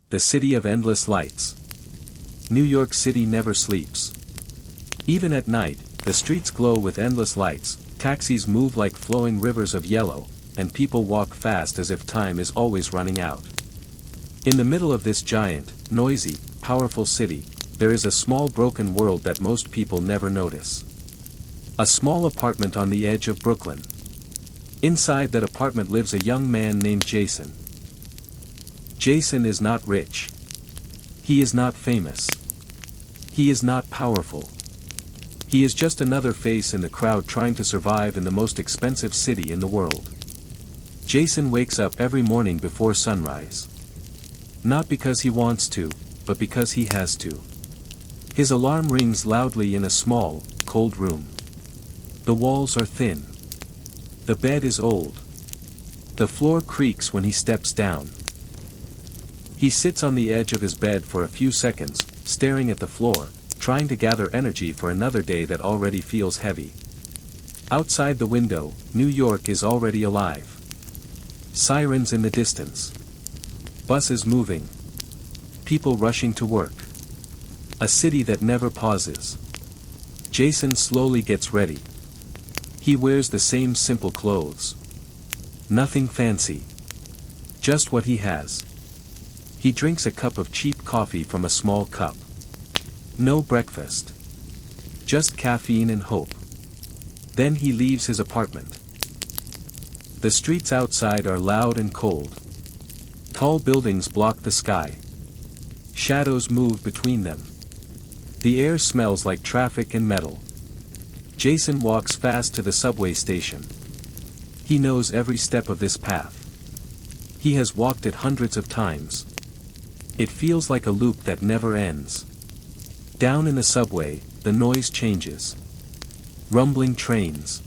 the city of endless lights. New York City never sleeps. Even at night, the streets glow with endless lights, taxis move like flowing rivers of yellow, and people walk fast as if time is always running out. In the middle of this giant, noisy, powerful city, there is a small broken world that most people never notice. A small apartment on the edge of Brooklyn. Inside that apartment lives a young man named Jason. Jason is not rich. He is not famous. He is not powerful. He is just another face in the crowd trying to survive in the most expensive city in the world. Jason wakes up every morning before sunrise. Not because he wants to, but because he has to. His alarm rings loudly in a small, cold room. The walls are thin. The bed is old. The floor creaks when he steps down. He sits on the edge of his bed for a few seconds, staring at the floor, trying to gather energy for another day that already feels heavy. Outside the window, New York is already alive. Sirens in the distance. Buses moving. People rushing to work. A city that never pauses. Jason slowly gets ready. He wears the same simple clothes. Nothing fancy. Just what he has. He drinks a cup of cheap coffee from a small cup. No breakfast. Just caffeine and hope. Then he leaves his apartment. The streets outside are loud and cold. Tall buildings block the sky. Shadows move between them. The air smells like traffic and metal. Jason walks fast to the subway station. He knows every step of this path. He has walked it hundreds of times. It feels like a loop that never ends. Down in the subway, the noise changes. Rumbling trains.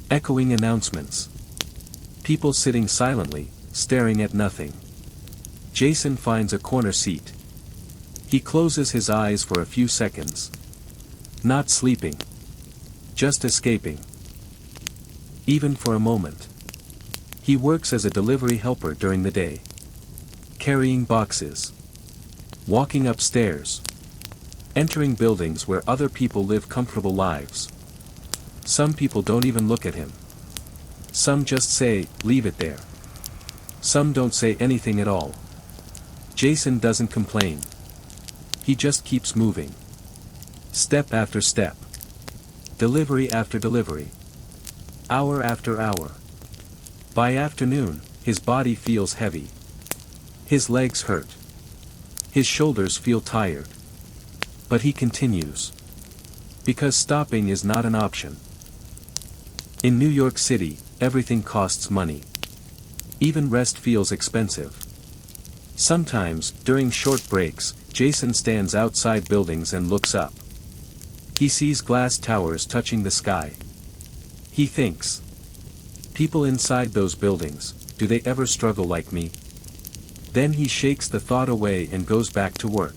Echoing announcements. People sitting silently, staring at nothing. Jason finds a corner seat. He closes his eyes for a few seconds. Not sleeping. Just escaping. Even for a moment. He works as a delivery helper during the day. Carrying boxes. Walking upstairs. Entering buildings where other people live comfortable lives. Some people don't even look at him. Some just say, "Leave it there." Some don't say anything at all. Jason doesn't complain. He just keeps moving. Step after step. Delivery after delivery. Hour after hour. By afternoon, his body feels heavy. His legs hurt. His shoulders feel tired. But he continues. Because stopping is not an option. In New York City, everything costs money. Even rest feels expensive. Sometimes, during short breaks, Jason stands outside buildings and looks up. He sees glass towers touching the sky. He thinks. People inside those buildings, do they ever struggle like me? Then he shakes the thought away and goes back to work.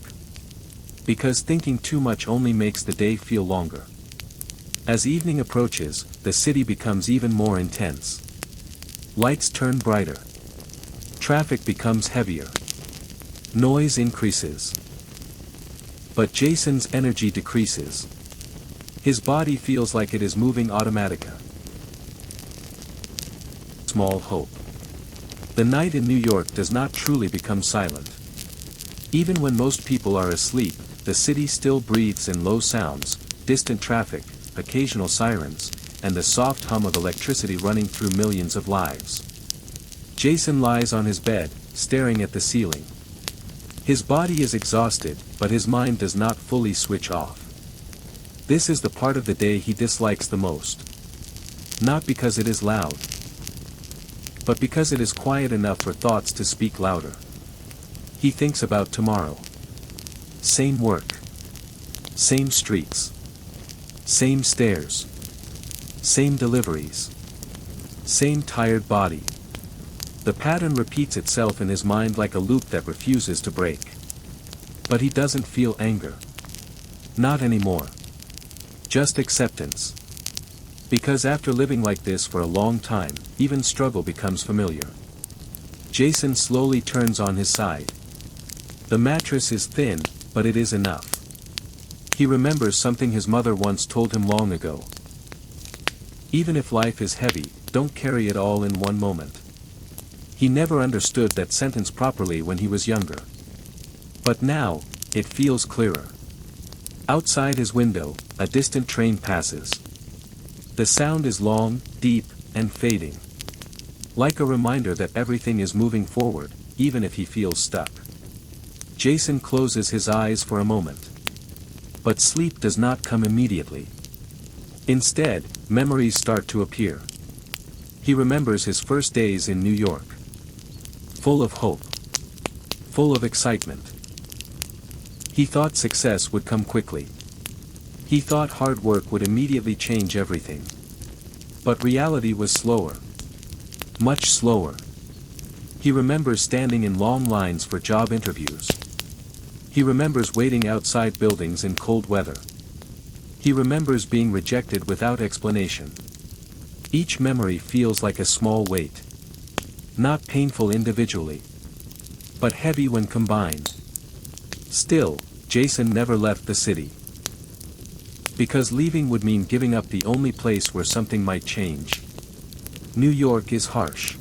Because thinking too much only makes the day feel longer. As evening approaches, the city becomes even more intense. Lights turn brighter. Traffic becomes heavier. Noise increases. But Jason's energy decreases. His body feels like it is moving automatica. Small hope. The night in New York does not truly become silent. Even when most people are asleep, the city still breathes in low sounds, distant traffic, occasional sirens, and the soft hum of electricity running through millions of lives. Jason lies on his bed, staring at the ceiling. His body is exhausted, but his mind does not fully switch off. This is the part of the day he dislikes the most. Not because it is loud, but because it is quiet enough for thoughts to speak louder. He thinks about tomorrow. Same work. Same streets. Same stairs. Same deliveries. Same tired body. The pattern repeats itself in his mind like a loop that refuses to break. But he doesn't feel anger. Not anymore. Just acceptance. Because after living like this for a long time, even struggle becomes familiar. Jason slowly turns on his side. The mattress is thin, but it is enough. He remembers something his mother once told him long ago. Even if life is heavy, don't carry it all in one moment. He never understood that sentence properly when he was younger. But now, it feels clearer. Outside his window, a distant train passes. The sound is long, deep, and fading. Like a reminder that everything is moving forward, even if he feels stuck. Jason closes his eyes for a moment. But sleep does not come immediately. Instead, memories start to appear. He remembers his first days in New York. Full of hope. Full of excitement. He thought success would come quickly. He thought hard work would immediately change everything. But reality was slower. Much slower. He remembers standing in long lines for job interviews. He remembers waiting outside buildings in cold weather. He remembers being rejected without explanation. Each memory feels like a small weight. Not painful individually, but heavy when combined. Still, Jason never left the city. Because leaving would mean giving up the only place where something might change. New York is harsh.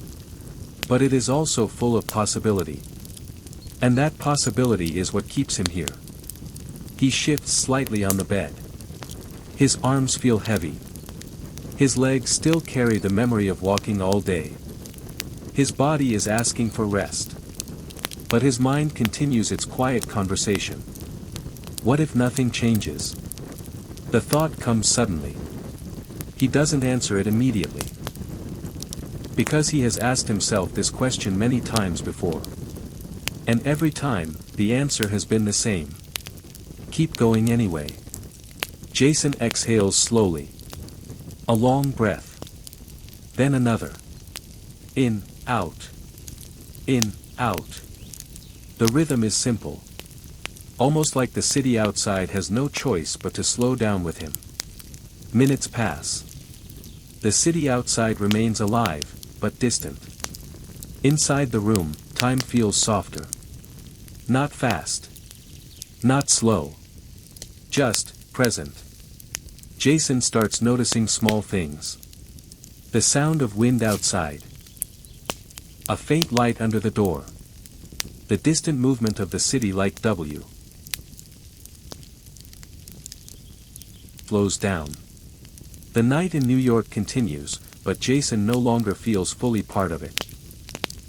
But it is also full of possibility. And that possibility is what keeps him here. He shifts slightly on the bed. His arms feel heavy. His legs still carry the memory of walking all day. His body is asking for rest. But his mind continues its quiet conversation. What if nothing changes? The thought comes suddenly. He doesn't answer it immediately. Because he has asked himself this question many times before. And every time, the answer has been the same. Keep going anyway. Jason exhales slowly. A long breath. Then another. In, out. In, out. The rhythm is simple. Almost like the city outside has no choice but to slow down with him. Minutes pass. The city outside remains alive, but distant. Inside the room, time feels softer. Not fast. Not slow. Just, present. Jason starts noticing small things. The sound of wind outside. A faint light under the door. The distant movement of the city like W. Slows down. The night in New York continues, but Jason no longer feels fully part of it.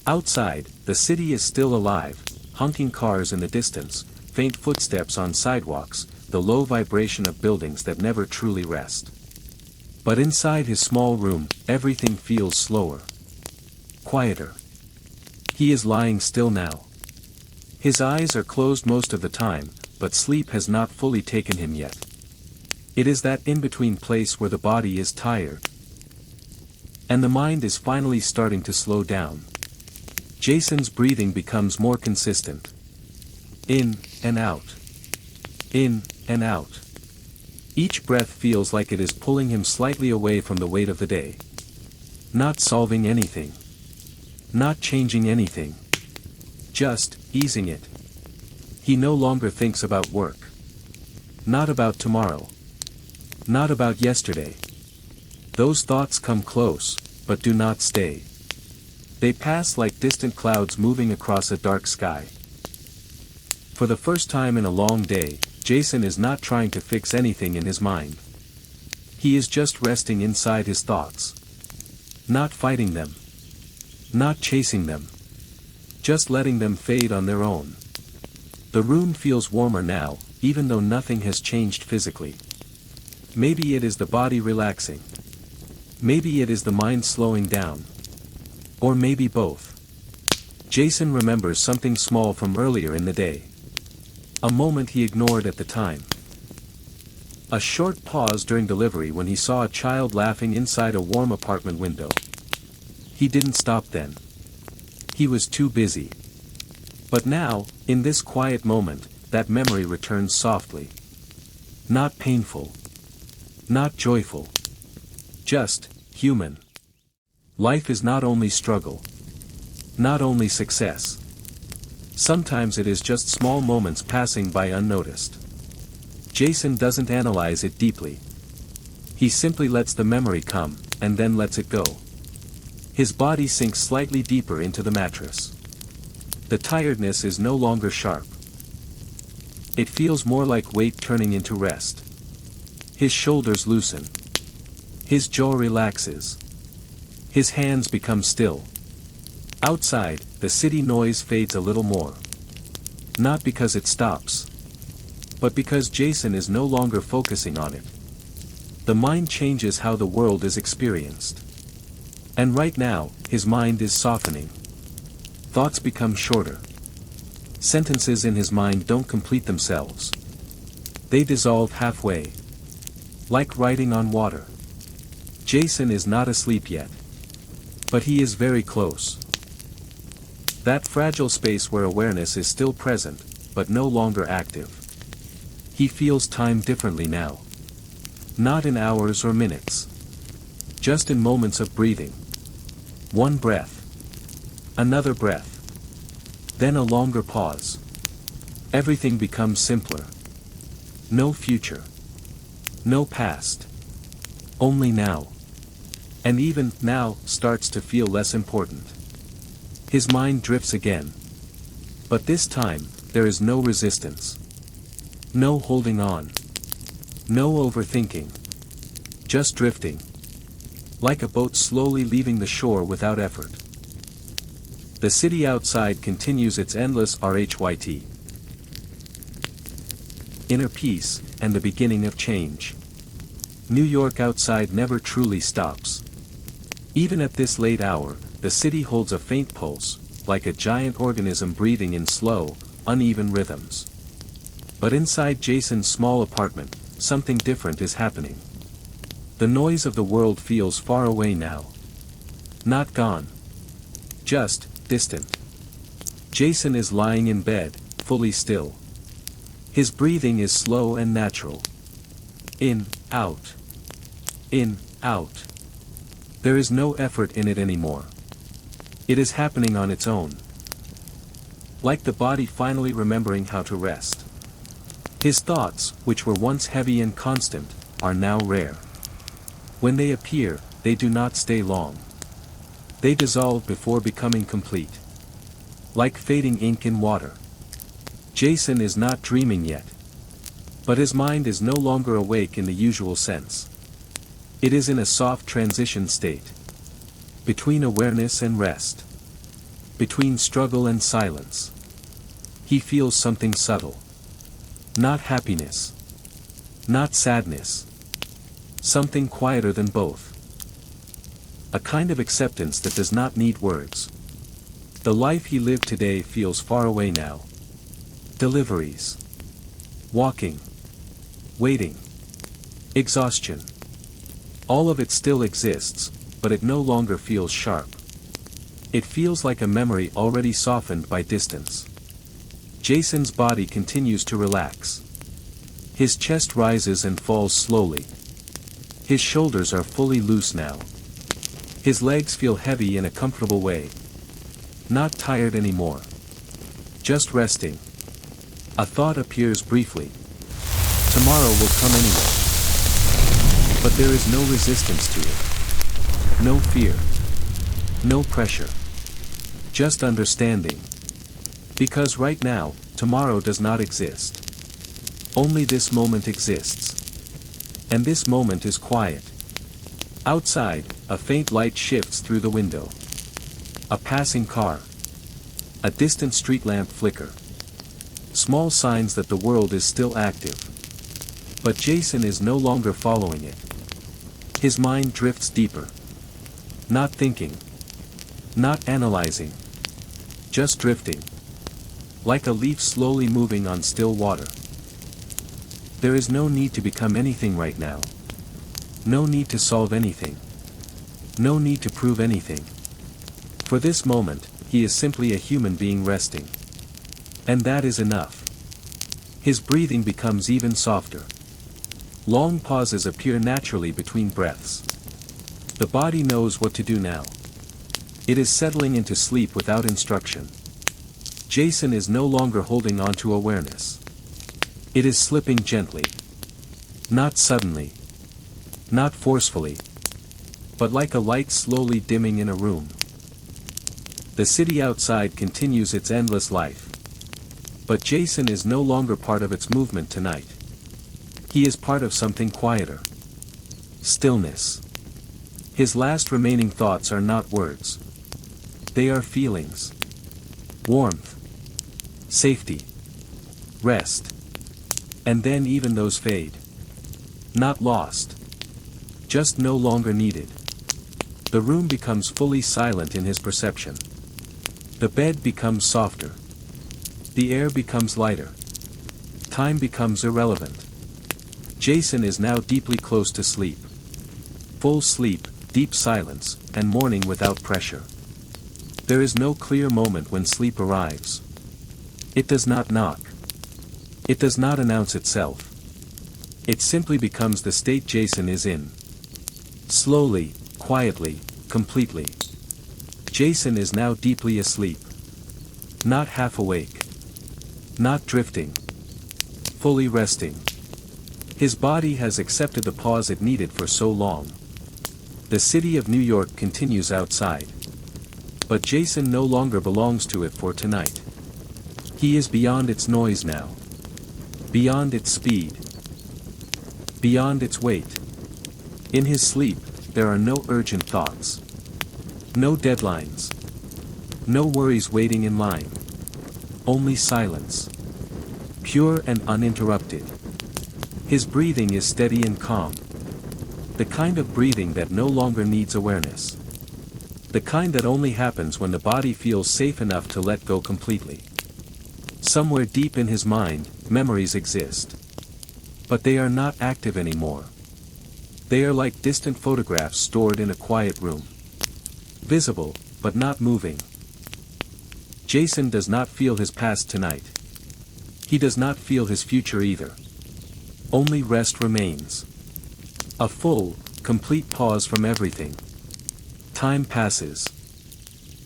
Outside, the city is still alive, honking cars in the distance, faint footsteps on sidewalks, the low vibration of buildings that never truly rest. But inside his small room, everything feels slower. Quieter. He is lying still now. His eyes are closed most of the time, but sleep has not fully taken him yet. It is that in-between place where the body is tired. And the mind is finally starting to slow down. Jason's breathing becomes more consistent. In and out. In and out. Each breath feels like it is pulling him slightly away from the weight of the day. Not solving anything. Not changing anything. Just easing it. He no longer thinks about work. Not about tomorrow. Not about yesterday. Those thoughts come close, but do not stay. They pass like distant clouds moving across a dark sky. For the first time in a long day, Jason is not trying to fix anything in his mind. He is just resting inside his thoughts. Not fighting them. Not chasing them. Just letting them fade on their own. The room feels warmer now, even though nothing has changed physically. Maybe it is the body relaxing. Maybe it is the mind slowing down. Or maybe both. Jason remembers something small from earlier in the day. A moment he ignored at the time. A short pause during delivery when he saw a child laughing inside a warm apartment window. He didn't stop then. He was too busy. But now, in this quiet moment, that memory returns softly. Not painful. Not joyful. Just, human. Life is not only struggle. Not only success. Sometimes it is just small moments passing by unnoticed. Jason doesn't analyze it deeply. He simply lets the memory come, and then lets it go. His body sinks slightly deeper into the mattress. The tiredness is no longer sharp. It feels more like weight turning into rest. His shoulders loosen. His jaw relaxes. His hands become still. Outside, the city noise fades a little more. Not because it stops, but because Jason is no longer focusing on it. The mind changes how the world is experienced. And right now, his mind is softening. Thoughts become shorter. Sentences in his mind don't complete themselves. They dissolve halfway. Like writing on water. Jason is not asleep yet. But he is very close. That fragile space where awareness is still present, but no longer active. He feels time differently now. Not in hours or minutes. Just in moments of breathing. One breath. Another breath. Then a longer pause. Everything becomes simpler. No future. No past. Only now. And even now starts to feel less important. His mind drifts again. But this time, there is no resistance. No holding on. No overthinking. Just drifting. Like a boat slowly leaving the shore without effort. The city outside continues its endless RHYT. Inner peace, and the beginning of change. New York outside never truly stops. Even at this late hour, the city holds a faint pulse, like a giant organism breathing in slow, uneven rhythms. But inside Jason's small apartment, something different is happening. The noise of the world feels far away now. Not gone. Just distant. Jason is lying in bed, fully still. His breathing is slow and natural. In, out. In, out. There is no effort in it anymore. It is happening on its own. Like the body finally remembering how to rest. His thoughts, which were once heavy and constant, are now rare. When they appear, they do not stay long. They dissolve before becoming complete. Like fading ink in water. Jason is not dreaming yet. But his mind is no longer awake in the usual sense. It is in a soft transition state. Between awareness and rest. Between struggle and silence. He feels something subtle. Not happiness. Not sadness. Something quieter than both. A kind of acceptance that does not need words. The life he lived today feels far away now. Deliveries. Walking. Waiting. Exhaustion. All of it still exists, but it no longer feels sharp. It feels like a memory already softened by distance. Jason's body continues to relax. His chest rises and falls slowly. His shoulders are fully loose now. His legs feel heavy in a comfortable way. Not tired anymore. Just resting. A thought appears briefly. Tomorrow will come anyway. But there is no resistance to it. No fear. No pressure. Just understanding. Because right now, tomorrow does not exist. Only this moment exists. And this moment is quiet. Outside, a faint light shifts through the window. A passing car. A distant street lamp flicker. Small signs that the world is still active. But Jason is no longer following it. His mind drifts deeper. Not thinking. Not analyzing. Just drifting. Like a leaf slowly moving on still water. There is no need to become anything right now. No need to solve anything. No need to prove anything. For this moment, he is simply a human being resting. And that is enough. His breathing becomes even softer. Long pauses appear naturally between breaths. The body knows what to do now. It is settling into sleep without instruction. Jason is no longer holding on to awareness. It is slipping gently. Not suddenly. Not forcefully. But like a light slowly dimming in a room. The city outside continues its endless life. But Jason is no longer part of its movement tonight. He is part of something quieter. Stillness. His last remaining thoughts are not words. They are feelings. Warmth. Safety. Rest. And then even those fade. Not lost. Just no longer needed. The room becomes fully silent in his perception. The bed becomes softer. The air becomes lighter. Time becomes irrelevant. Jason is now deeply close to sleep. Full sleep, deep silence, and morning without pressure. There is no clear moment when sleep arrives. It does not knock. It does not announce itself. It simply becomes the state Jason is in. Slowly, quietly, completely. Jason is now deeply asleep. Not half awake. Not drifting. Fully resting. His body has accepted the pause it needed for so long. The city of New York continues outside. But Jason no longer belongs to it for tonight. He is beyond its noise now. Beyond its speed. Beyond its weight. In his sleep, there are no urgent thoughts. No deadlines. No worries waiting in line. Only silence. Pure and uninterrupted. His breathing is steady and calm. The kind of breathing that no longer needs awareness. The kind that only happens when the body feels safe enough to let go completely. Somewhere deep in his mind, memories exist. But they are not active anymore. They are like distant photographs stored in a quiet room. Visible, but not moving. Jason does not feel his past tonight. He does not feel his future either. Only rest remains. A full, complete pause from everything. Time passes.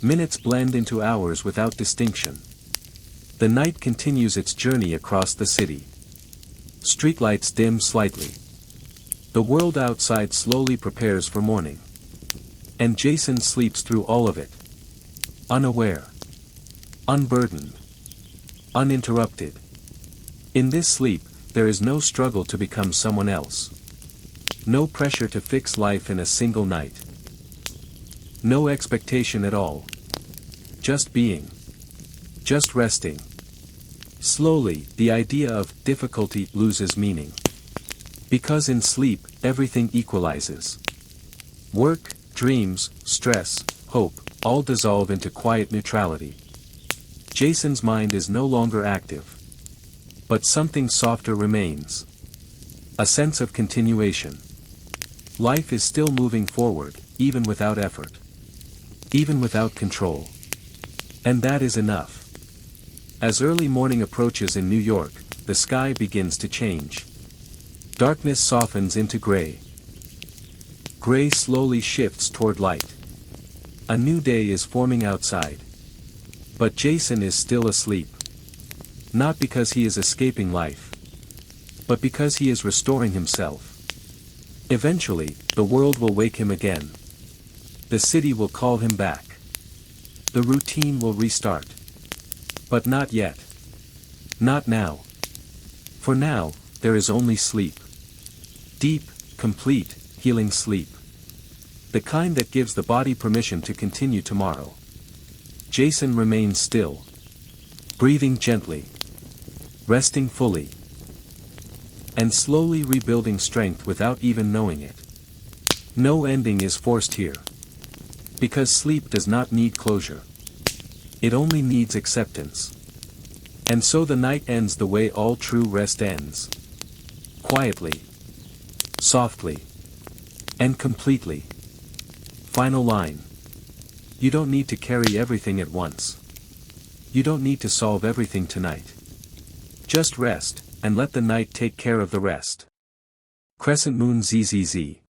Minutes blend into hours without distinction. The night continues its journey across the city. Streetlights dim slightly. The world outside slowly prepares for morning. And Jason sleeps through all of it. Unaware. Unburdened. Uninterrupted. In this sleep, there is no struggle to become someone else. No pressure to fix life in a single night. No expectation at all. Just being. Just resting. Slowly, the idea of difficulty loses meaning. Because in sleep, everything equalizes. Work, dreams, stress, hope, all dissolve into quiet neutrality. Jason's mind is no longer active. But something softer remains. A sense of continuation. Life is still moving forward, even without effort. Even without control. And that is enough. As early morning approaches in New York, the sky begins to change. Darkness softens into gray. Gray slowly shifts toward light. A new day is forming outside. But Jason is still asleep. Not because he is escaping life. But because he is restoring himself. Eventually, the world will wake him again. The city will call him back. The routine will restart. But not yet. Not now. For now, there is only sleep. Deep, complete, healing sleep. The kind that gives the body permission to continue tomorrow. Jason remains still. Breathing gently. Resting fully. And slowly rebuilding strength without even knowing it. No ending is forced here. Because sleep does not need closure. It only needs acceptance. And so the night ends the way all true rest ends. Quietly. Softly. And completely. Final line. You don't need to carry everything at once. You don't need to solve everything tonight. Just rest, and let the night take care of the rest. Crescent Moon ZZZ.